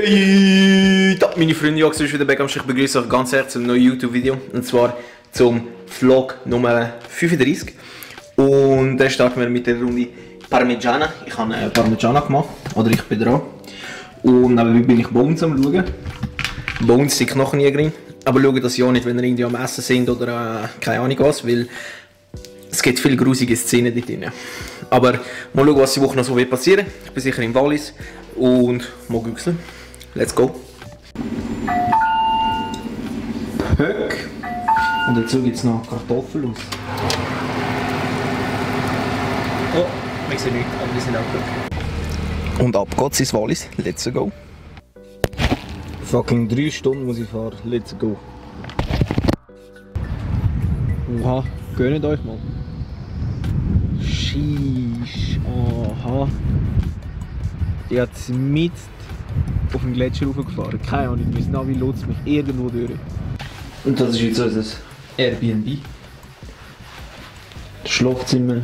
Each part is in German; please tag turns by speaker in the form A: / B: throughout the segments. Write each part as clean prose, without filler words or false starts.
A: Hey, meine Freunde, ich bin wieder back. Ich begrüße euch ganz herzlich zum neuen YouTube-Video. Und zwar zum Vlog Nummer 35. Und dann starten wir mit der Runde Parmigiana. Ich habe Parmigiana gemacht, oder ich bin dran. Und nebenbei bin ich Bones am schauen. Bones sind Knochenjägerin. Aber schaut das ja nicht, wenn ihr irgendwie am Essen sind oder keine Ahnung was, weil es gibt viele grusige Szenen dort drin. Aber mal schauen, was die Woche noch so passieren wird. Ich bin sicher im Wallis und mal güchseln. Let's go! Höck! Und dazu gibt es noch Kartoffeln aus. Oh, wir sehen nichts, aber wir sind auch Höck. Und ab geht's ins Wallis. Let's go! Fucking 3 Stunden muss ich fahren. Let's go! Oha, gönnt euch mal. Sheesh, aha. Die hat mit auf den Gletscher raufgefahren. Keine Ahnung, mein Navi lotst mich irgendwo durch. Und das ist jetzt unser Airbnb. Das Schlafzimmer.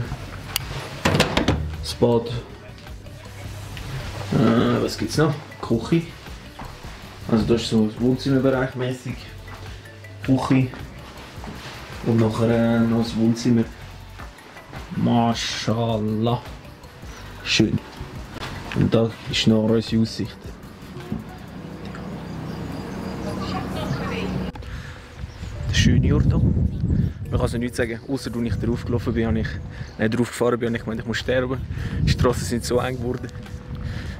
A: Das Bad. Was gibt's noch? Küche. Also das ist so das Wohnzimmerbereich mäßig. Küche. Und nachher noch das Wohnzimmer. Mashallah. Schön. Und da ist noch unsere Aussicht. Der schöne Ort hier. Man kann also nichts sagen, außer als ich drauf gelaufen bin, drauf gefahren bin, ich muss sterben. Die Straßen sind so eng geworden.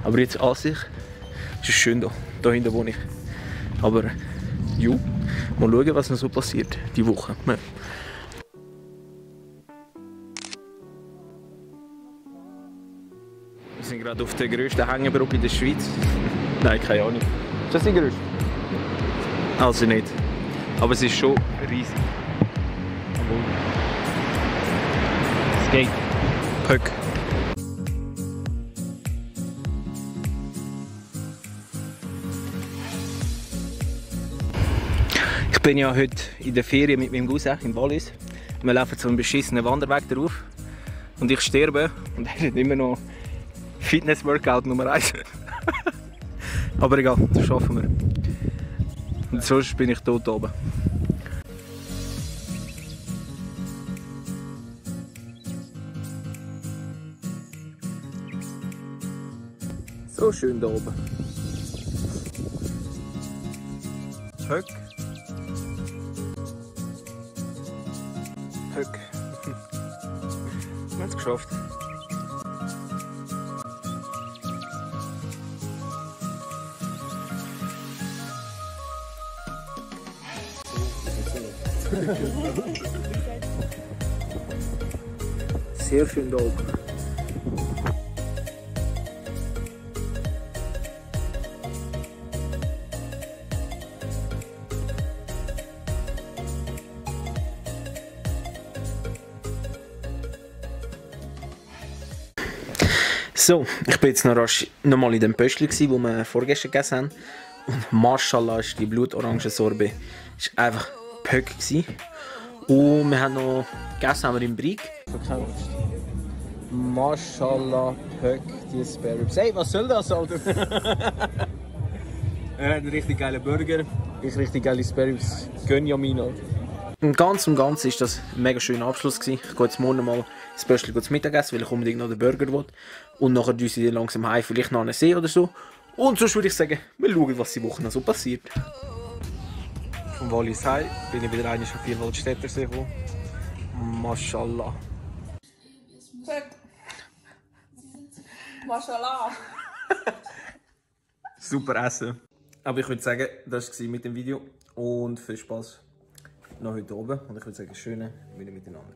A: Aber jetzt an sich ist es schön hier. Da hinten wohne ich. Aber ja, mal schauen, was noch so passiert diese Woche. Wir sind gerade auf der grössten Hängebrücke in der Schweiz. Nein, keine Ahnung. Ist das die grösste? Also nicht. Aber es ist schon riesig. Es geht. Höck. Ich bin ja heute in der Ferien mit meinem Cousin im Wallis. Wir laufen so einen beschissenen Wanderweg drauf. Und ich sterbe. Und er hat immer noch Fitness-Workout Nummer 1. Aber egal, das schaffen wir. Und sonst bin ich tot oben. So schön da oben. Höck. Höck. Wir haben es geschafft. Sehr schön da oben. So, ich bin jetzt noch mal in dem Pöstchen, wo wir vorgestern gegessen haben. Und Mashallah ist die blutorange Sorbet. Es war einfach Pöck. Und wir haben noch gegessen haben wir im Brig. Mashallah, Pöck, die Spare Ribs. Hey, was soll das, Alter? Er hat einen richtig geilen Burger, richtig geile Spare Ribs. Gönn ja meine, Alter. Im Ganzen war das ein mega schöner Abschluss. Ich gehe jetzt morgen mal ins Pöstchen zum Mittagessen, weil ich unbedingt noch den Burger will. Und nachher düse ich langsam heim, vielleicht noch an einen See oder so. Und sonst würde ich sagen, wir schauen, was die Woche noch so passiert. Vom Wallis heim bin ich wieder einmal auf Vierwaldstätter See gekommen. Mashallah.
B: Mashallah.
A: Super Essen. Aber ich würde sagen, das war mit dem Video. Und viel Spaß noch heute oben. Und ich würde sagen, schöne wieder miteinander.